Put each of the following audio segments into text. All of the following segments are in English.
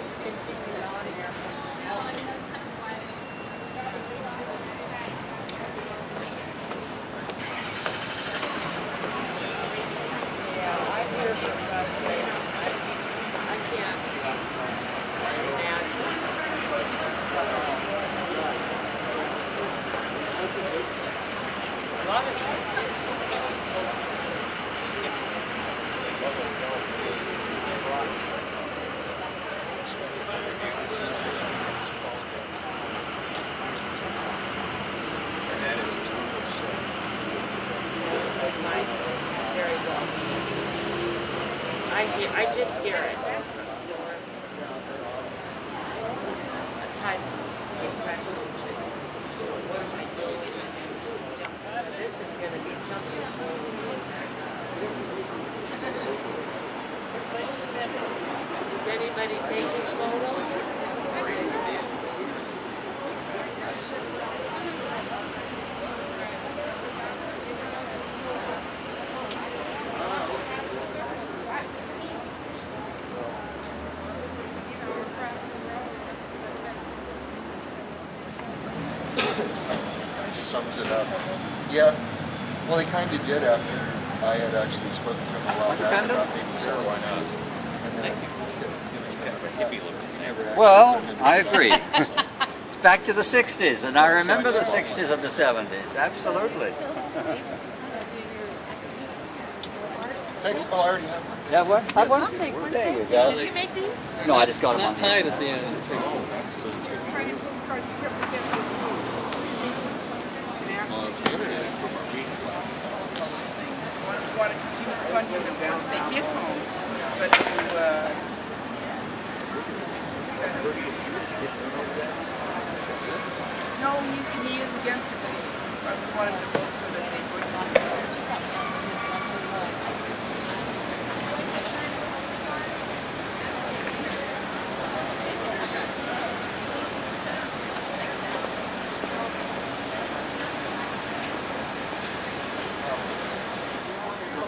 discontinued on here. Yeah, I hear from I can't imagine. A lot of I just hear it. This is going to be something. Is anybody taking photos? Sums it up. Yeah. Well, he kind of did after I had actually spoken to him a while back about maybe marijuana. Well, I agree. It's back to the 60s, and I remember the 60s and the 70s. Absolutely. Thanks. Oh, I already have one. Yeah, what? Have one? I'll take one. There you Thank go. you. Did you make these? No, I just got them on Not here. tied at the end. Well, if the internet. Want to continue funding them once they get home, but to no, he is against it. But we wanted to vote so that they would not.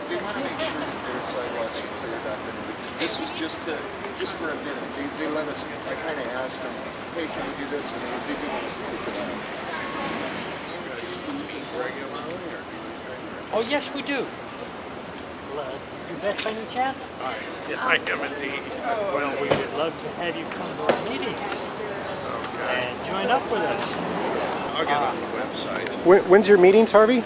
They want to make sure that their sidewalks are cleared up, and this was just for a minute. They let us. I kind of asked them, "Hey, can we do this?" And they do want us to pick it up. Oh, yes, we do. You bet any chance? I am indeed. Well, we would love to have you come to our meetings and join up with us. I'll get on the website. When's your meetings, Harvey?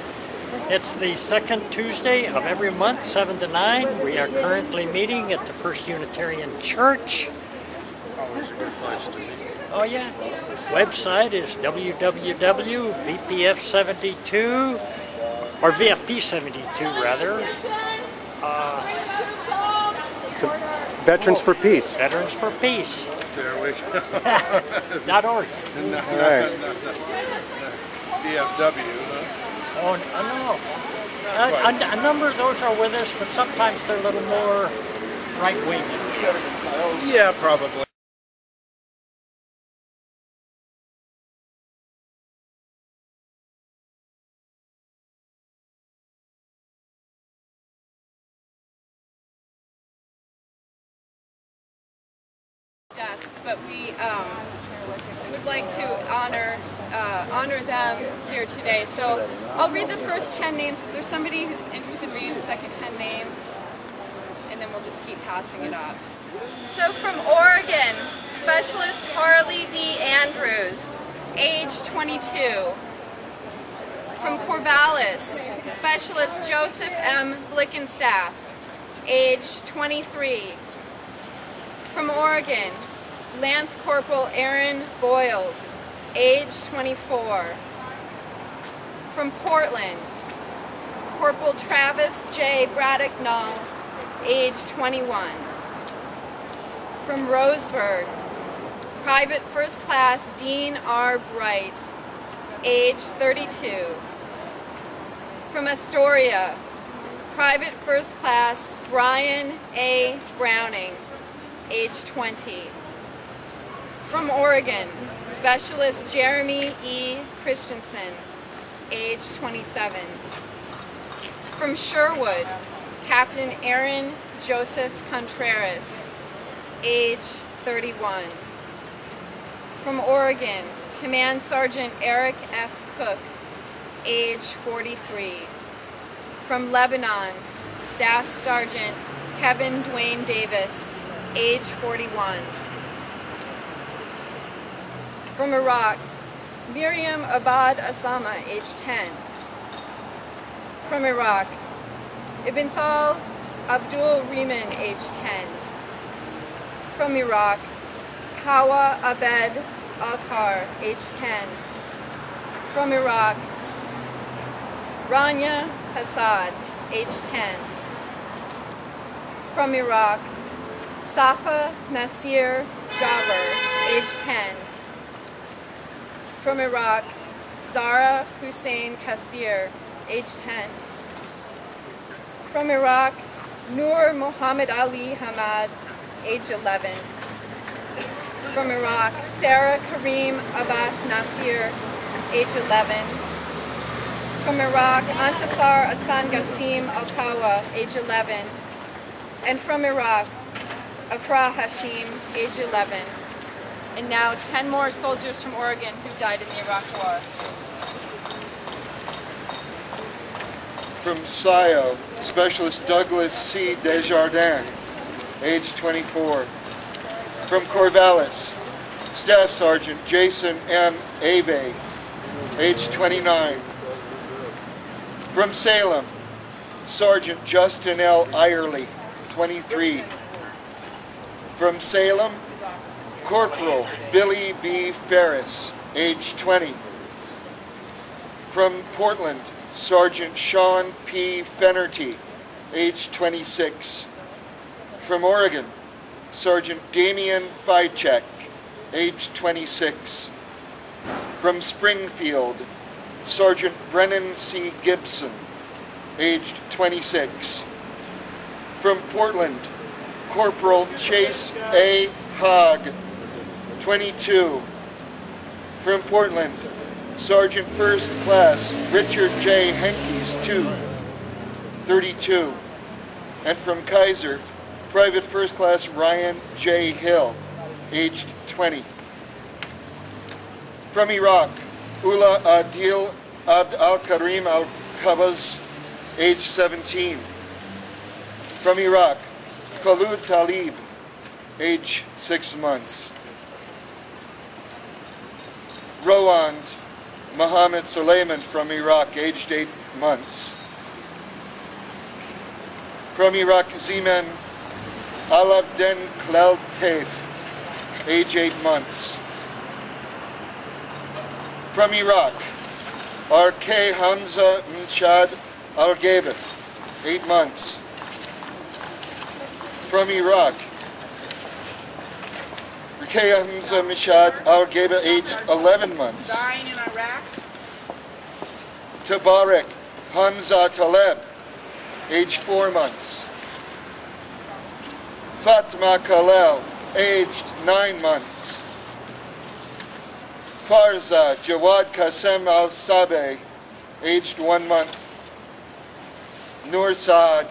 It's the second Tuesday of every month, 7 to 9. We are currently meeting at the First Unitarian Church. Always a good place to meet. Oh, yeah. Website is www.vpf72, or VFP72 rather. Veterans for Peace. Veterans for Peace. There we go. .org. All right. DFW. Oh, no. A number of those are with us, but sometimes they're a little more right-wing. Yeah, probably. Deaths, but we would like to honor them here today. So I'll read the first 10 names. Is there somebody who's interested in reading the second 10 names? And then we'll just keep passing it off. So from Oregon, Specialist Harley D. Andrews, age 22. From Corvallis, Specialist Joseph M. Blickenstaff, age 23. From Oregon, Lance Corporal Aaron Boyles, age 24. From Portland, Corporal Travis J. Braddock-Null, age 21. From Roseburg, Private First Class Dean R. Bright, age 32. From Astoria, Private First Class Brian A. Browning, age 20. From Oregon, Specialist Jeremy E. Christensen, age 27. From Sherwood, Captain Aaron Joseph Contreras, age 31. From Oregon, Command Sergeant Eric F. Cook, age 43. From Lebanon, Staff Sergeant Kevin Dwayne Davis, age 41. From Iraq, Miriam Abad Asama, age 10. From Iraq, Ibnthal Abdul Rehman, age 10. From Iraq, Hawa Abed Alkar, age 10. From Iraq, Rania Hassad, age 10. From Iraq, Safa Nasir Jabbar, age 10. From Iraq, Zara Hussein Kassir, age 10. From Iraq, Noor Muhammad Ali Hamad, age 11. From Iraq, Sarah Kareem Abbas Nasir, age 11. From Iraq, Antasar Asan Gassim Al-Kawa, age 11. And from Iraq, Afra Hashim, age 11. And now 10 more soldiers from Oregon who died in the Iraq War. From SIO, Specialist Douglas C. Desjardins, age 24. From Corvallis, Staff Sergeant Jason M. Ave, age 29. From Salem, Sergeant Justin L. Irely, 23. From Salem, Corporal Billy B. Ferris, age 20. From Portland, Sergeant Sean P. Fennerty, age 26. From Oregon, Sergeant Damian Ficek, age 26. From Springfield, Sergeant Brennan C. Gibson, aged 26. From Portland, Corporal Chase A. Hogg, 22. From Portland, Sergeant First Class Richard J. Henkes, 2, 32. And from Kaiser, Private First Class Ryan J. Hill, aged 20. From Iraq, Ula Adil Abd al-Karim al-Qabaz, age 17. From Iraq, Khalud Talib, age 6 months. Rowand Mohammed Suleiman from Iraq, aged 8 months. From Iraq, Zeman Alabden Klal Taif, age 8 months. From Iraq, R.K. Hamza Mshad Al-Geba, 8 months. From Iraq, R.K. Hamza Mshad Al-Geba, aged 11 months. Dying in Iraq. Tabarak Hamza Taleb, aged 4 months. Fatma Kalel, aged 9 months. Farza Jawad Qasem Al-Sabe, aged 1 month. Noor Saad,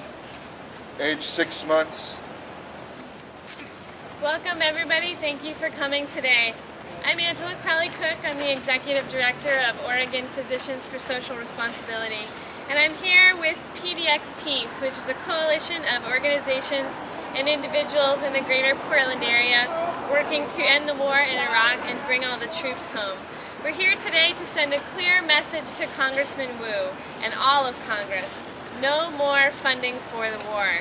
aged 6 months. Welcome everybody, thank you for coming today. I'm Angela Crowley-Cook, I'm the Executive Director of Oregon Physicians for Social Responsibility. And I'm here with PDX Peace, which is a coalition of organizations and individuals in the greater Portland area working to end the war in Iraq and bring all the troops home. We're here today to send a clear message to Congressman Wu and all of Congress. No more funding for the war.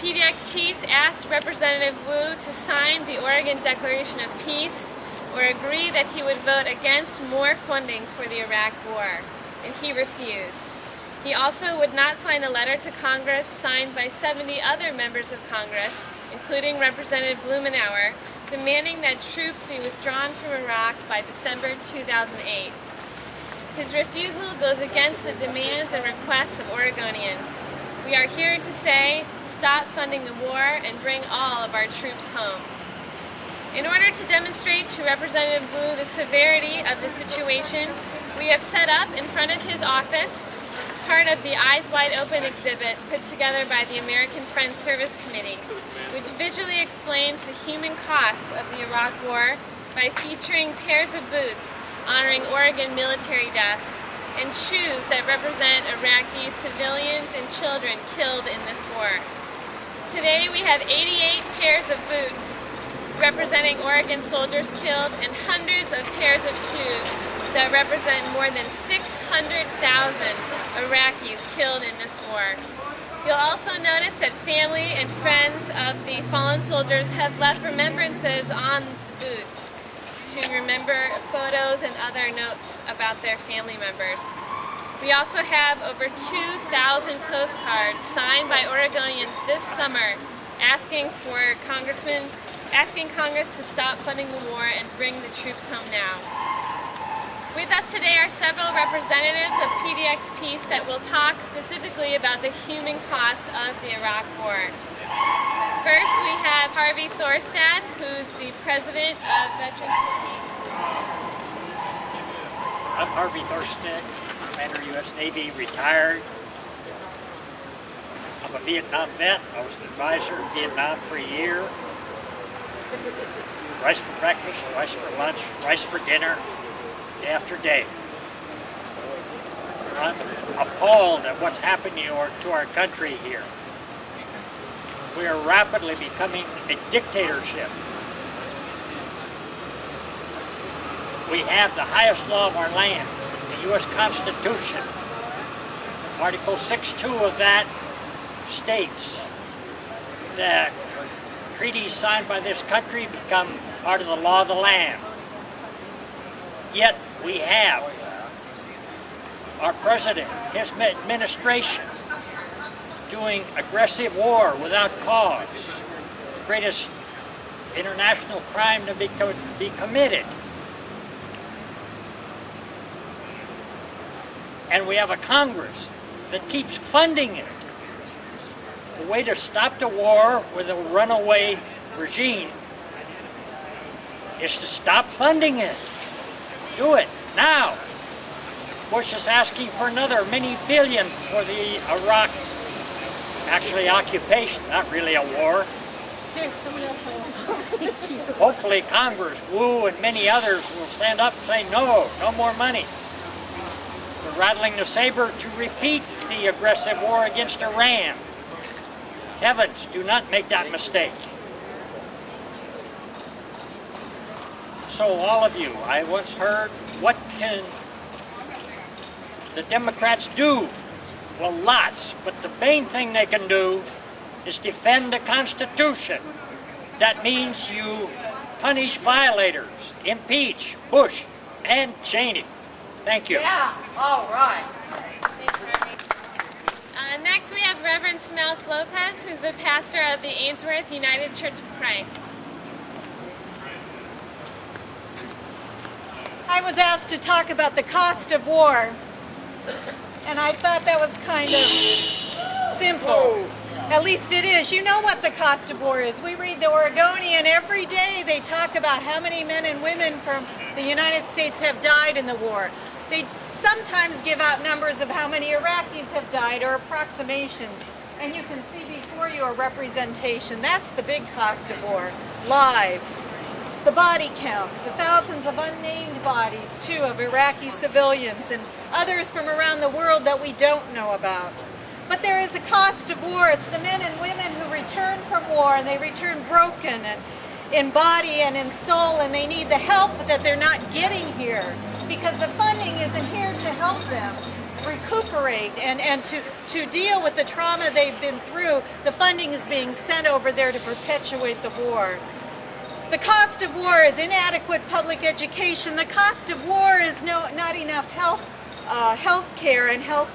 PDX Peace asked Representative Wu to sign the Oregon Declaration of Peace or agree that he would vote against more funding for the Iraq War, and he refused. He also would not sign a letter to Congress signed by 70 other members of Congress, including Representative Blumenauer, demanding that troops be withdrawn from Iraq by December 2008. His refusal goes against the demands and requests of Oregonians. We are here to say, stop funding the war and bring all of our troops home. In order to demonstrate to Representative Wu the severity of the situation, we have set up in front of his office part of the Eyes Wide Open exhibit put together by the American Friends Service Committee, which visually explains the human cost of the Iraq War by featuring pairs of boots honoring Oregon military deaths and shoes that represent Iraqi civilians and children killed in this war. Today we have 88 pairs of boots representing Oregon soldiers killed and hundreds of pairs of shoes that represent more than 600,000 Iraqis killed in this war. You'll also notice that family and friends of the fallen soldiers have left remembrances on the boots to remember photos and other notes about their family members. We also have over 2,000 postcards signed by Oregonians this summer asking Congress to stop funding the war and bring the troops home now. With us today are several representatives of PDX Peace that will talk specifically about the human cost of the Iraq War. First, we have Harvey Thorstad, who's the president of Veterans for Peace. I'm Harvey Thorstad, Commander U.S. Navy, retired. I'm a Vietnam vet. I was an advisor in Vietnam for a year. Rice for breakfast, rice for lunch, rice for dinner, day after day. I'm appalled at what's happening to our country here. We are rapidly becoming a dictatorship. We have the highest law of our land, the U.S. Constitution. Article 6.2 of that states that treaties signed by this country become part of the law of the land. Yet we have our president, his administration, doing aggressive war without cause, the greatest international crime to be committed. And we have a Congress that keeps funding it. The way to stop the war with a runaway regime is to stop funding it. Do it now. Bush is asking for another many billion for the Iraq, actually occupation, not really a war. Hopefully Congress, Wu and many others will stand up and say no, no more money. We're rattling the saber to repeat the aggressive war against Iran. Heavens, do not make that mistake. So all of you, I once heard, what can the Democrats do? Well, lots, but the main thing they can do is defend the Constitution. That means you punish violators, impeach Bush and Cheney. Thank you. Yeah, all right. Next we have Reverend Smouse Lopez, who's the pastor of the Ainsworth United Church of Christ. I was asked to talk about the cost of war, and I thought that was kind of simple. At least it is. You know what the cost of war is. We read the Oregonian every day. They talk about how many men and women from the United States have died in the war. They sometimes give out numbers of how many Iraqis have died or approximations. And you can see before you a representation. That's the big cost of war. Lives. The body counts. The thousands of unnamed bodies, too, of Iraqi civilians and others from around the world that we don't know about. But there is a cost of war. It's the men and women who return from war, and they return broken and in body and in soul, and they need the help that they're not getting here, because the funding isn't here to help them recuperate and to deal with the trauma they've been through. The funding is being sent over there to perpetuate the war. The cost of war is inadequate public education. The cost of war is not enough health care and health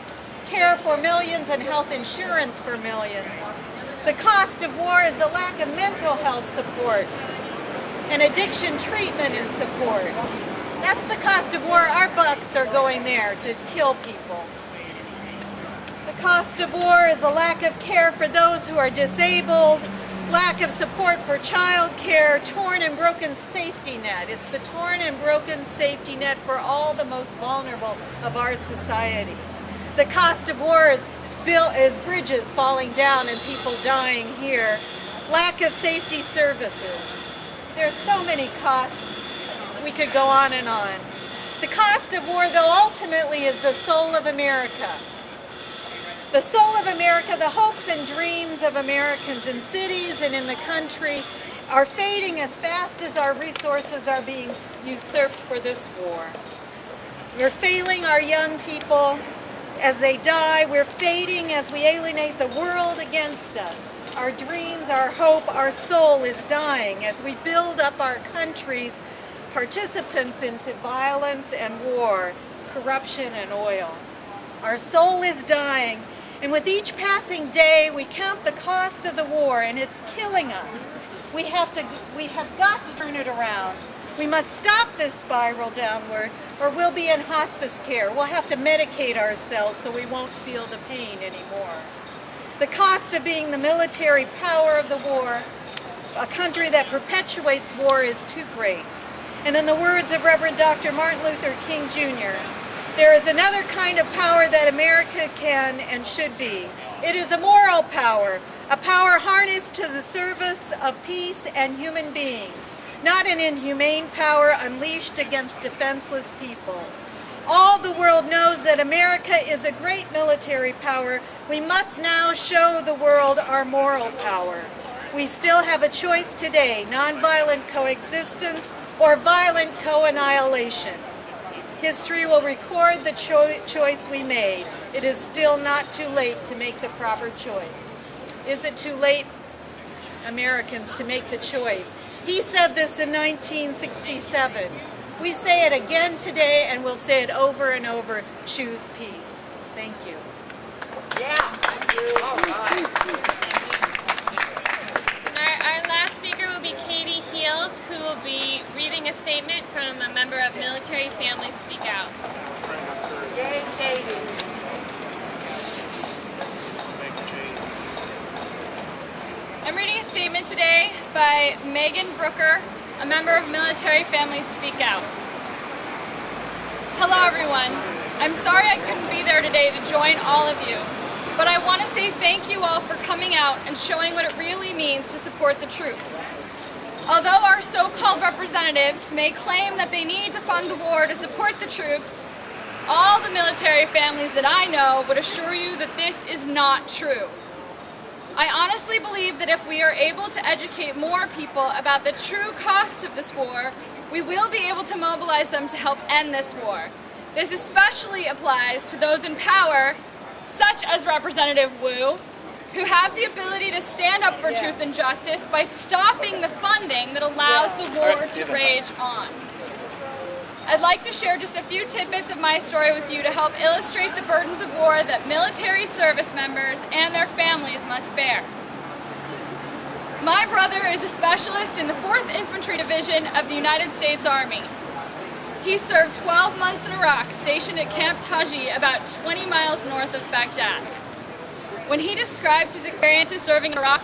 care for millions and health insurance for millions. The cost of war is the lack of mental health support and addiction treatment and support. That's the cost of war. Our bucks are going there to kill people. The cost of war is the lack of care for those who are disabled, lack of support for child care, torn and broken safety net. It's the torn and broken safety net for all the most vulnerable of our society. The cost of war is bridges falling down and people dying here. lack of safety services. There's so many costs. We could go on and on. The cost of war, though, ultimately is the soul of America. The soul of America, the hopes and dreams of Americans in cities and in the country are fading as fast as our resources are being usurped for this war. We're failing our young people as they die. We're fading as we alienate the world against us. Our dreams, our hope, our soul is dying as we build up our country's participants into violence and war, corruption and oil. Our soul is dying, and with each passing day we count the cost of the war, and it's killing us. We have got to turn it around. We must stop this spiral downward, or we'll be in hospice care. We'll have to medicate ourselves so we won't feel the pain anymore. The cost of being the military power of the war, a country that perpetuates war, is too great. And in the words of Reverend Dr. Martin Luther King Jr., there is another kind of power that America can and should be. It is a moral power, a power harnessed to the service of peace and human beings, not an inhumane power unleashed against defenseless people. All the world knows that America is a great military power. We must now show the world our moral power. We still have a choice today: nonviolent coexistence or violent co-annihilation. History will record the choice we made. It is still not too late to make the proper choice. Is it too late, Americans, to make the choice? He said this in 1967. We say it again today, and we'll say it over and over: choose peace. Thank you. Yeah. Thank you. All right. Our last speaker will be Katie Heel, who will be reading a statement from a member of Military Families Speak Out. Yay, Katie. I'm reading a statement today by Megan Brooker, a member of Military Families Speak Out. Hello everyone. I'm sorry I couldn't be there today to join all of you, but I want to say thank you all for coming out and showing what it really means to support the troops. Although our so-called representatives may claim that they need to fund the war to support the troops, all the military families that I know would assure you that this is not true. I honestly believe that if we are able to educate more people about the true costs of this war, we will be able to mobilize them to help end this war. This especially applies to those in power, such as Representative Wu, who have the ability to stand up for truth and justice by stopping the funding that allows the war to rage on. I'd like to share just a few tidbits of my story with you to help illustrate the burdens of war that military service members and their families must bear. My brother is a specialist in the 4th Infantry Division of the United States Army. He served 12 months in Iraq, stationed at Camp Taji, about 20 miles north of Baghdad. When he describes his experiences serving in Iraq,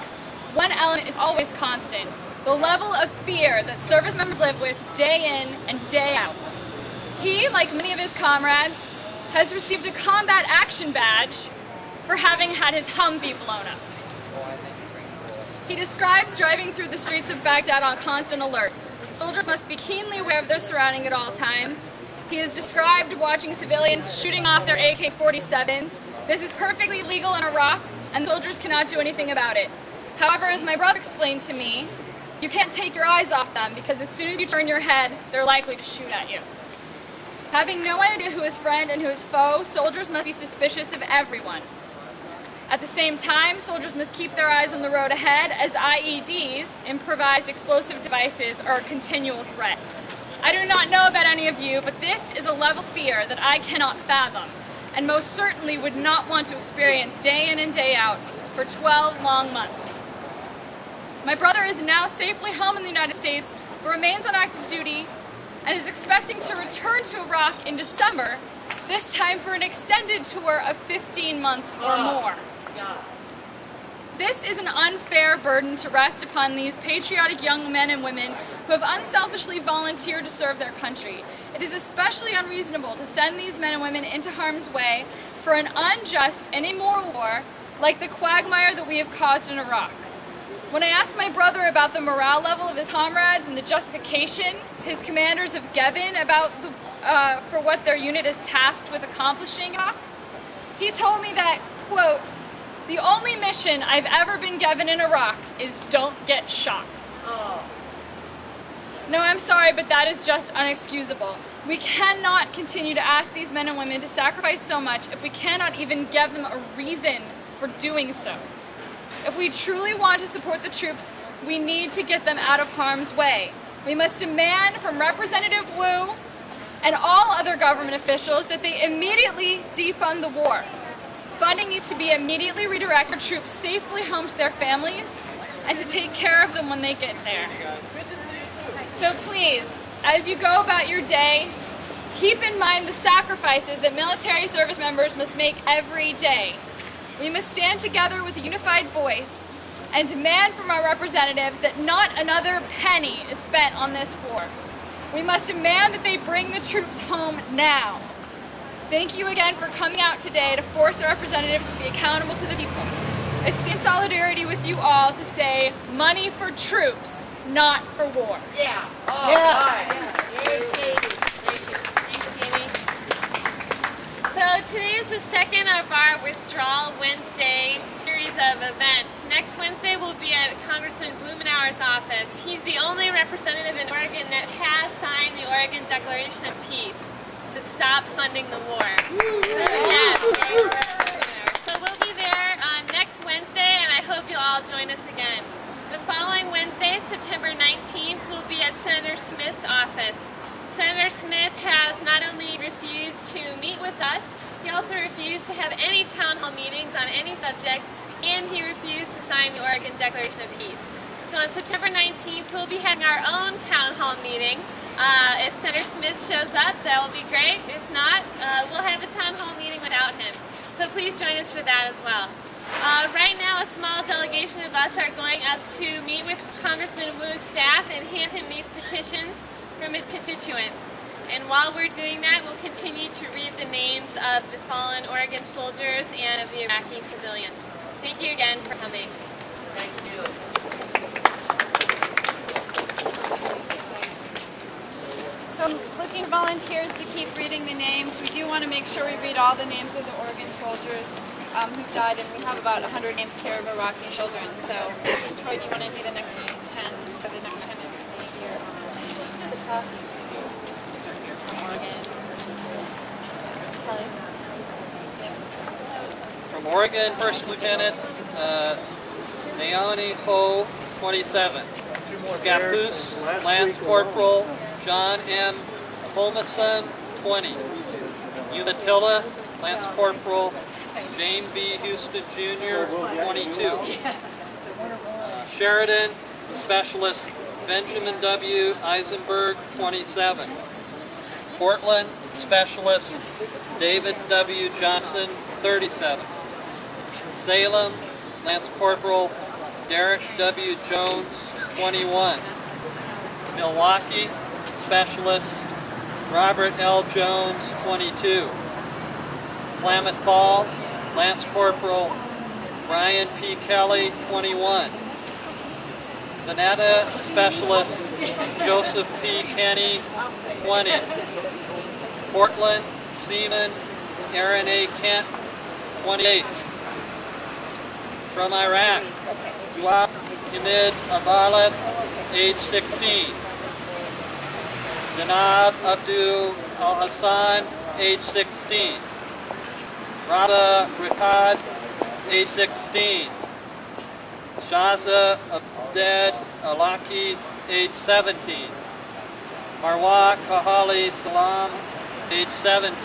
one element is always constant: the level of fear that service members live with day in and day out. He, like many of his comrades, has received a combat action badge for having had his Humvee blown up. He describes driving through the streets of Baghdad on constant alert. Soldiers must be keenly aware of their surroundings at all times. He has described watching civilians shooting off their AK-47s. This is perfectly legal in Iraq, and soldiers cannot do anything about it. However, as my brother explained to me, you can't take your eyes off them because as soon as you turn your head, they're likely to shoot at you. Having no idea who is friend and who is foe, soldiers must be suspicious of everyone. At the same time, soldiers must keep their eyes on the road ahead, as IEDs, improvised explosive devices, are a continual threat. I do not know about any of you, but this is a level of fear that I cannot fathom, and most certainly would not want to experience day in and day out for 12 long months. My brother is now safely home in the United States, but remains on active duty and is expecting to return to Iraq in December, this time for an extended tour of 15 months or more. This is an unfair burden to rest upon these patriotic young men and women who have unselfishly volunteered to serve their country. It is especially unreasonable to send these men and women into harm's way for an unjust and immoral war like the quagmire that we have caused in Iraq. When I asked my brother about the morale level of his comrades and the justification his commanders have given about for what their unit is tasked with accomplishing, he told me that, quote, "The only mission I've ever been given in Iraq is don't get shot." Oh. No, I'm sorry, but that is just unexcusable. We cannot continue to ask these men and women to sacrifice so much if we cannot even give them a reason for doing so. If we truly want to support the troops, we need to get them out of harm's way. We must demand from Representative Wu and all other government officials that they immediately defund the war. Funding needs to be immediately redirected to troops safely home to their families and to take care of them when they get there. So please, as you go about your day, keep in mind the sacrifices that military service members must make every day. We must stand together with a unified voice and demand from our representatives that not another penny is spent on this war. We must demand that they bring the troops home now. Thank you again for coming out today to force the representatives to be accountable to the people. I stand in solidarity with you all to say money for troops, not for war. Yeah. Oh, Yeah. So today is the second of our Withdrawal Wednesday series of events. Next Wednesday we'll be at Congressman Blumenauer's office. He's the only representative in Oregon that has signed the Oregon Declaration of Peace to stop funding the war. So, yes, so we'll be there next Wednesday, and I hope you'll all join us again. The following Wednesday, September 19th, we'll be at Senator Smith's office. Senator Smith has not only refused to meet with us, he also refused to have any town hall meetings on any subject, and he refused to sign the Oregon Declaration of Peace. So on September 19th, we'll be having our own town hall meeting. If Senator Smith shows up, that will be great. If not, we'll have a town hall meeting without him. So please join us for that as well. Right now, a small delegation of us are going up to meet with Congressman Wu's staff and hand him these petitions from his constituents. And while we're doing that, we'll continue to read the names of the fallen Oregon soldiers and of the Iraqi civilians. Thank you again for coming. Thank you. So I'm looking for volunteers to keep reading the names. We do want to make sure we read all the names of the Oregon soldiers who've died, and we have about 100 names here of Iraqi children. So Troy, do you want to do the next 10? So the next one is me here. From Oregon, First Lieutenant Naomi Ho, 27. Scappoose, Lance Corporal John M. Holmison, 20. Umatilla, Lance Corporal James B. Houston Jr., 22. Sheridan, Specialist Benjamin W. Eisenberg, 27. Portland, Specialist David W. Johnson, 37. Salem, Lance Corporal Derek W. Jones, 21. Milwaukee, Specialist Robert L. Jones, 22. Klamath Falls, Lance Corporal Brian P. Kelly, 21. Veneta Specialist Joseph P. Kenny, 20. Portland, Seaman Aaron A. Kent, 28. From Iraq, Duab Hamid Abalat, age 16. Zanab Abdul Al-Hassan, age 16. Rada Rikad, age 16. Shaza Abded Alaki, age 17. Marwa Kahali Salam, age 17.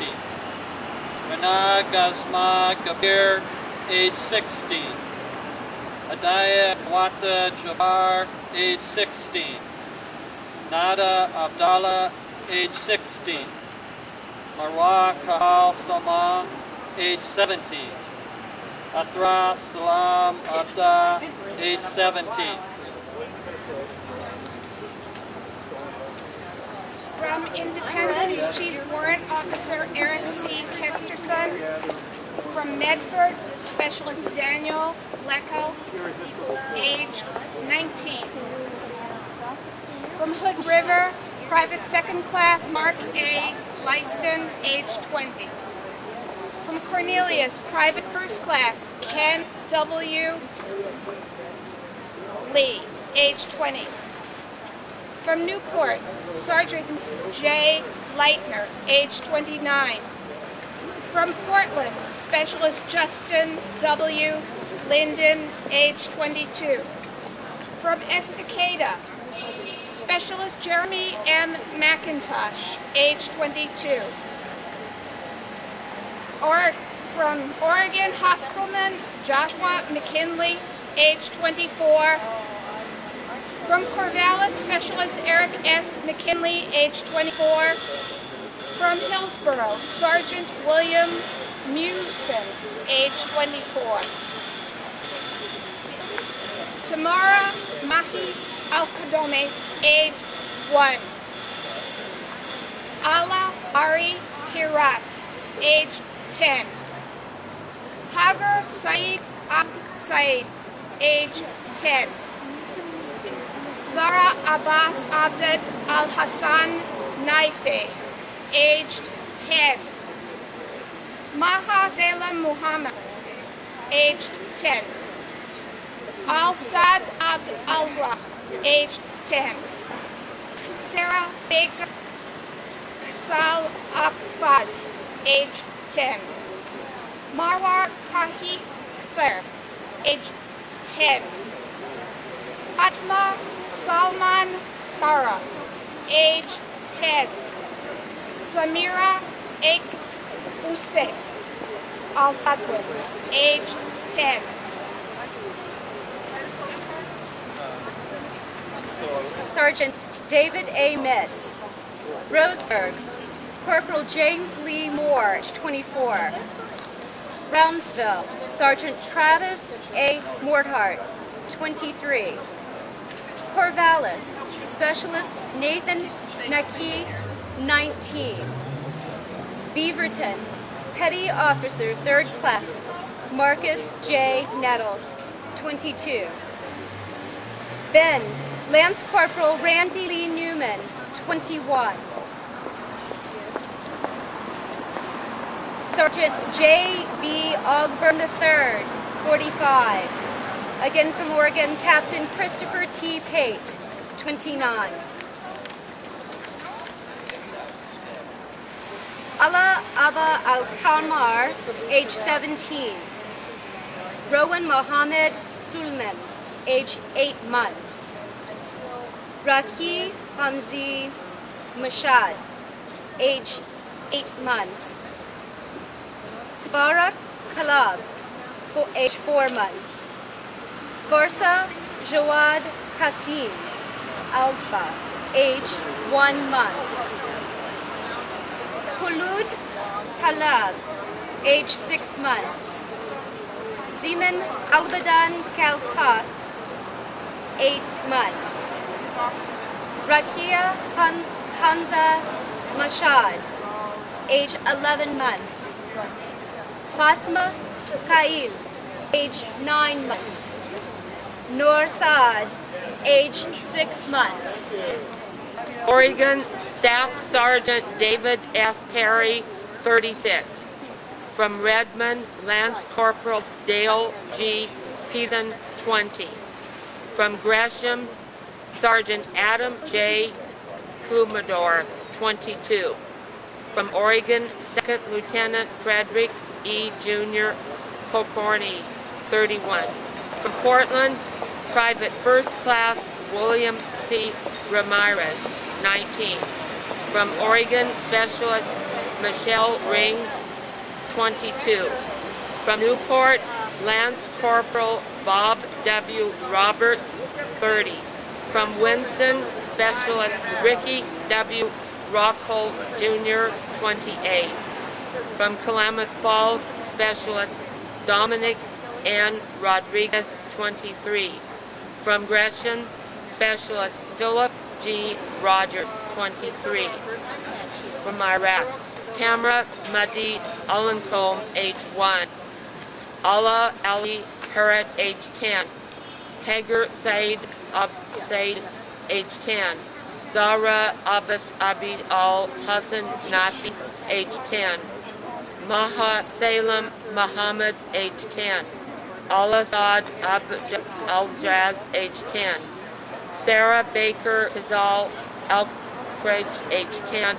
Rana Gazma Gabir, age 16. Adaya Wata Jabbar, age 16. Nada Abdallah, age 16. Marwa Kahal Salman, age 17. Athra Salam Abda, age 17. From Independence, Chief Warrant Officer Eric C. Kesterson. From Medford, Specialist Daniel Lecco, age 19. From Hood River, Private Second Class Mark A. Lyston, age 20. From Cornelius, Private First Class Ken W. Lee, age 20. From Newport, Sergeant J. Leitner, age 29. From Portland, Specialist Justin W. Linden, age 22. From Estacada, Specialist Jeremy M. McIntosh, age 22. From Oregon, Hospitalman Joshua McKinley, age 24. From Corvallis, Specialist Eric S. McKinley, age 24. From Hillsborough, Sergeant William Mewson, age 24. Tamara Mahi Alcadome, age 1. Ala Ari Hirat, age 10. Hagar Saeed Abd Saeed, age 10. Zara Abbas Abded Al Hassan Naife, aged 10. Maha Zela Muhammad, aged 10. Al-Sad Abd Al-Ra, aged 10. Sarah Baker Kasal Akfad, aged 10. Marwar Kahi Khther, aged 10. Fatma Salman Sara, age 10. Samira Ek Usef Al-Sadwin, age 10. Sergeant David A. Mitz. Roseburg, Corporal James Lee Moore, age 24. Brownsville, Sergeant Travis A. Morthart, 23. Corvallis, Specialist Nathan McKee, 19. Beaverton, Petty Officer 3rd Class Marcus J. Nettles, 22. Bend, Lance Corporal Randy Lee Newman, 21. Sergeant J. B. Ogburn III, 45. Again from Oregon, Captain Christopher T. Pate, 29. Ala Abba Al-Kamar, age 17. Rowan Mohammed Sulman, age 8 months. Raki Hamzi Mashad, age 8 months. Tabarak Kalab, age 4 months. Gorsa Jawad Qasim Alzba, age 1 month. Khulud Talab, age 6 months. Zeman Albadan Kaltath, 8 months. Rakia Hamza Mashad, age 11 months. Fatma Kail, age 9 months. Noor Saad, age 6 months. Oregon Staff Sergeant David F. Perry, 36. From Redmond, Lance Corporal Dale G. Peathen, 20. From Gresham, Sergeant Adam J. Plumador, 22. From Oregon, 2nd Lieutenant Frederick E. Jr. Pokorny, 31. From Portland, Private First Class William C. Ramirez, 19. From Oregon, Specialist Michelle Ring, 22. From Newport, Lance Corporal Bob W. Roberts, 30. From Winston, Specialist Ricky W. Rockhold Jr., 28. From Klamath Falls, Specialist Dominic N. Rodriguez, 23. From Gresham, Specialist Philip G. Rogers, 23. From Iraq, Tamra Madi Alancombe, age 1. Allah Ali Harat, age 10. Hagar Said Said, age 10. Dara Abbas Abid Al Hassan Nafi, age 10. Maha Salem Muhammad, age 10. Al-Azad Abd Al-Jaz, age 10. Sarah Baker Kazal Al-Kraj, age 10.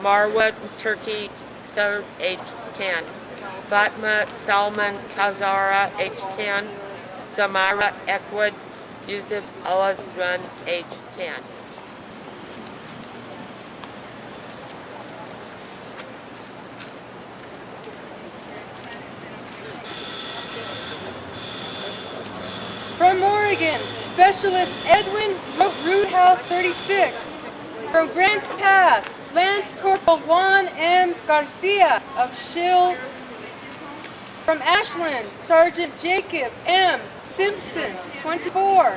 Marwa Turkey, 3rd, age 10. Fatma Salman Kazara, age 10. Samara Ekwad Yusuf Al-Azran, age 10. From Oregon, Specialist Edwin Roothouse 36. From Grants Pass, Lance Corporal Juan M. Garcia of Schill. From Ashland, Sergeant Jacob M. Simpson, 24.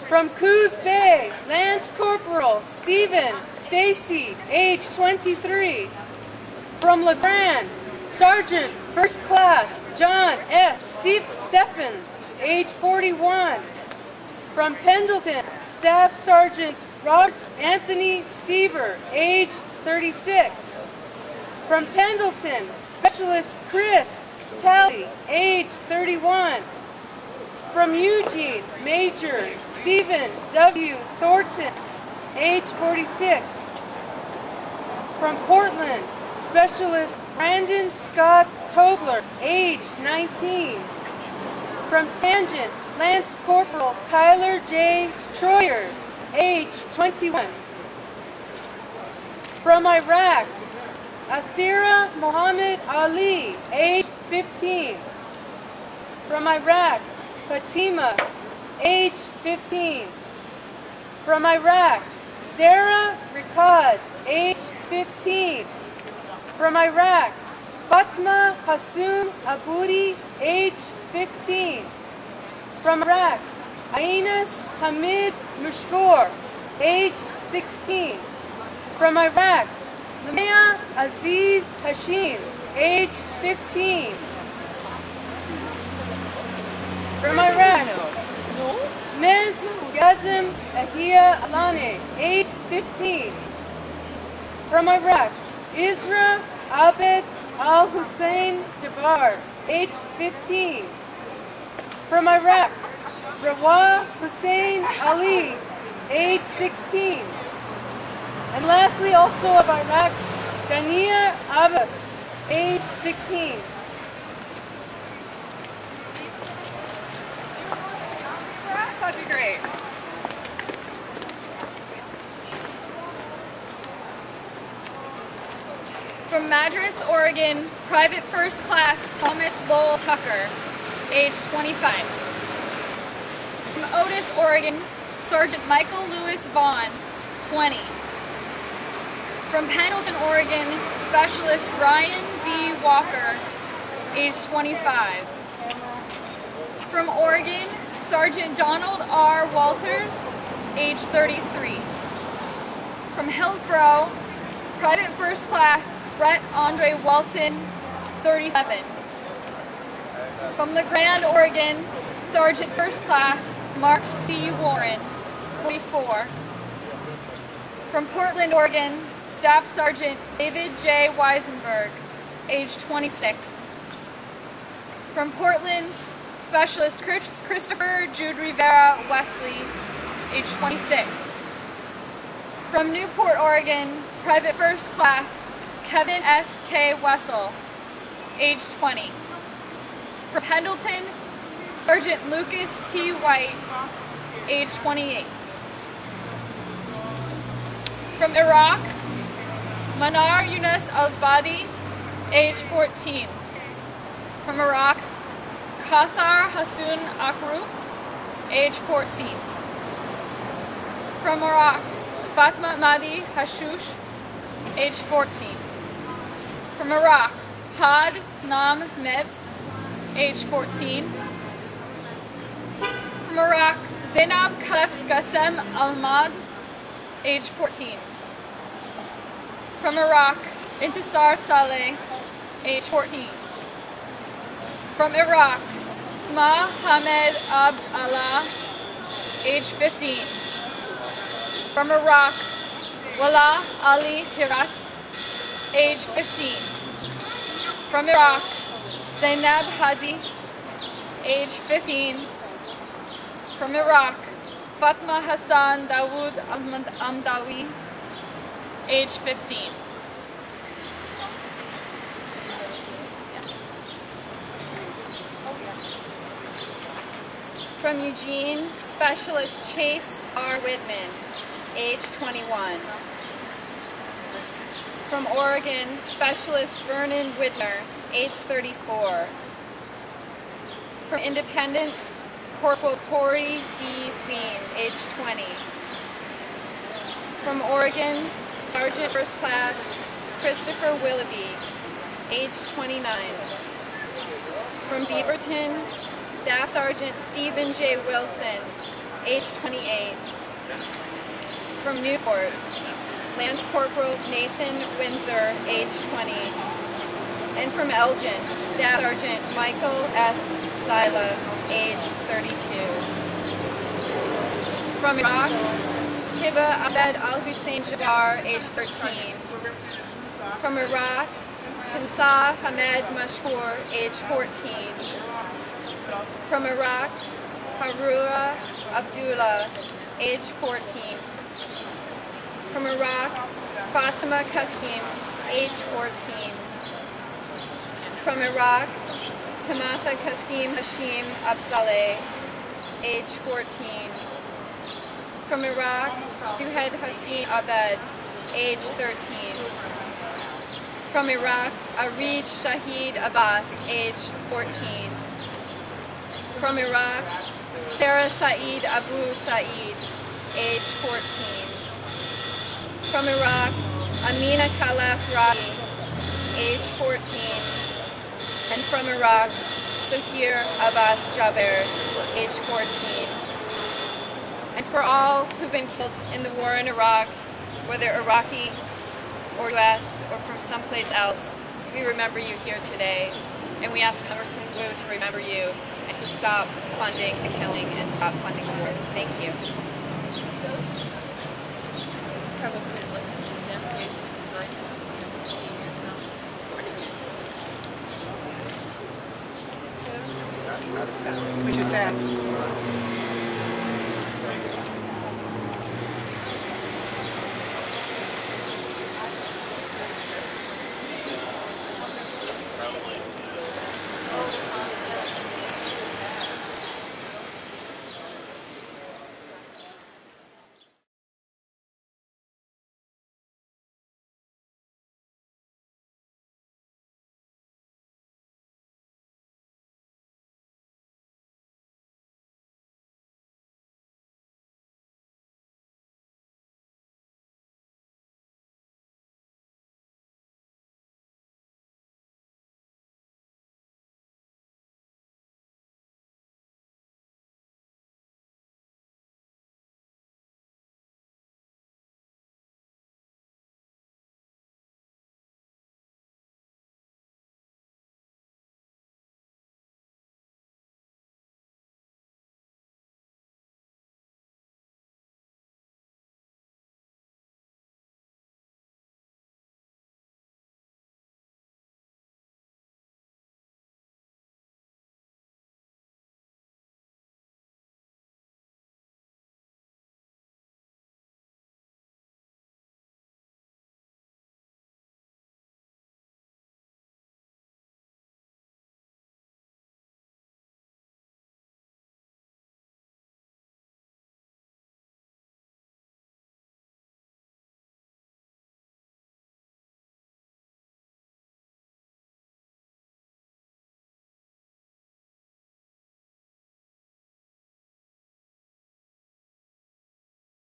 From Coos Bay, Lance Corporal Stephen Stacy, age 23. From LeGrand, Sergeant First Class John S. Steffens, age 41. From Pendleton, Staff Sergeant Robert Anthony Stever, age 36. From Pendleton, Specialist Chris Talley, age 31. From Eugene, Major Stephen W. Thornton, age 46. From Portland, Specialist Brandon Scott Tobler, age 19. From Tangent, Lance Corporal Tyler J. Troyer, age 21. From Iraq, Athira Muhammad Ali, age 15. From Iraq, Fatima, age 15. From Iraq, Zara Rikad, age 15. From Iraq, Fatma Hassoun Aboudi, age 15. From Iraq, Ainas Hamid Mushkour, age 16. From Iraq, Lamia Aziz Hashim, age 15. From Iraq, Ms. Gazim Ahia Alane, age 15. From Iraq, Isra Abed Al-Hussein Jabbar, age 15. From Iraq, Rawa Hussein Ali, age 16. And lastly, also of Iraq, Dania Abbas, age 16. That'd be great. From Madras, Oregon, Private First Class Thomas Lowell Tucker, age 25. From Otis, Oregon, Sergeant Michael Lewis Vaughn, 20. From Pendleton, Oregon, Specialist Ryan D. Walker, age 25. From Oregon, Sergeant Donald R. Walters, age 33. From Hillsborough, Private First Class Brett Andre Walton, 37. From LeGrand, Oregon, Sergeant First Class Mark C. Warren, 44. From Portland, Oregon, Staff Sergeant David J. Weisenberg, age 26. From Portland, Specialist Christopher Jude Rivera Wesley, age 26. From Newport, Oregon, Private First Class Kevin S. K. Wessel, age 20. From Pendleton, Sergeant Lucas T. White, age 28. From Iraq, Manar Yunus Al-Zbadi, age 14. From Iraq, Kathar Hassoun Akrouk, age 14. From Iraq, Fatma Madi Hashush, age 14. From Iraq, Had Nam Mibs, age 14. From Iraq, Zainab Khalif Qassem Ahmad, age 14. From Iraq, Intisar Saleh, age 14. From Iraq, Sma Hamed Abd Allah, age 15. From Iraq, Wala Ali Hirat, age 15. From Iraq, Zainab Hadi, age 15. From Iraq, Fatma Hassan Dawood Amdawi, age 15. From Eugene, Specialist Chase R. Whitman, age 21. From Oregon, Specialist Vernon Whitner, age 34. From Independence, Corporal Corey D. Beans, age 20. From Oregon, Sergeant First Class Christopher Willoughby, age 29. From Beaverton, Staff Sergeant Stephen J. Wilson, age 28. From Newport, Lance Corporal Nathan Windsor, age 20. And from Elgin, Staff Sergeant Michael S. Zyla, age 32. From Iraq, Hiba Abed Al-Hussein Jabbar, age 13. From Iraq, Kansa Hamed Mashkour, age 14. From Iraq, Harura Abdullah, age 14. From Iraq, Fatima Qasim, age 14. From Iraq, Tamatha Qasim Hashim Abzaleh, age 14. From Iraq, Suhed Hassin Abed, age 13. From Iraq, Arid Shahid Abbas, age 14. From Iraq, Sarah Saeed Abu Saeed, age 14. From Iraq, Amina Khalaf Rahi, age 14. And from Iraq, Suhair Abbas Jaber, age 14. And for all who've been killed in the war in Iraq, whether Iraqi or US or from someplace else, we remember you here today. And we ask Congressman Wu to remember you and to stop funding the killing and stop funding the war. Thank you. Probably look at the exam cases as I can see yourself recording this. We just have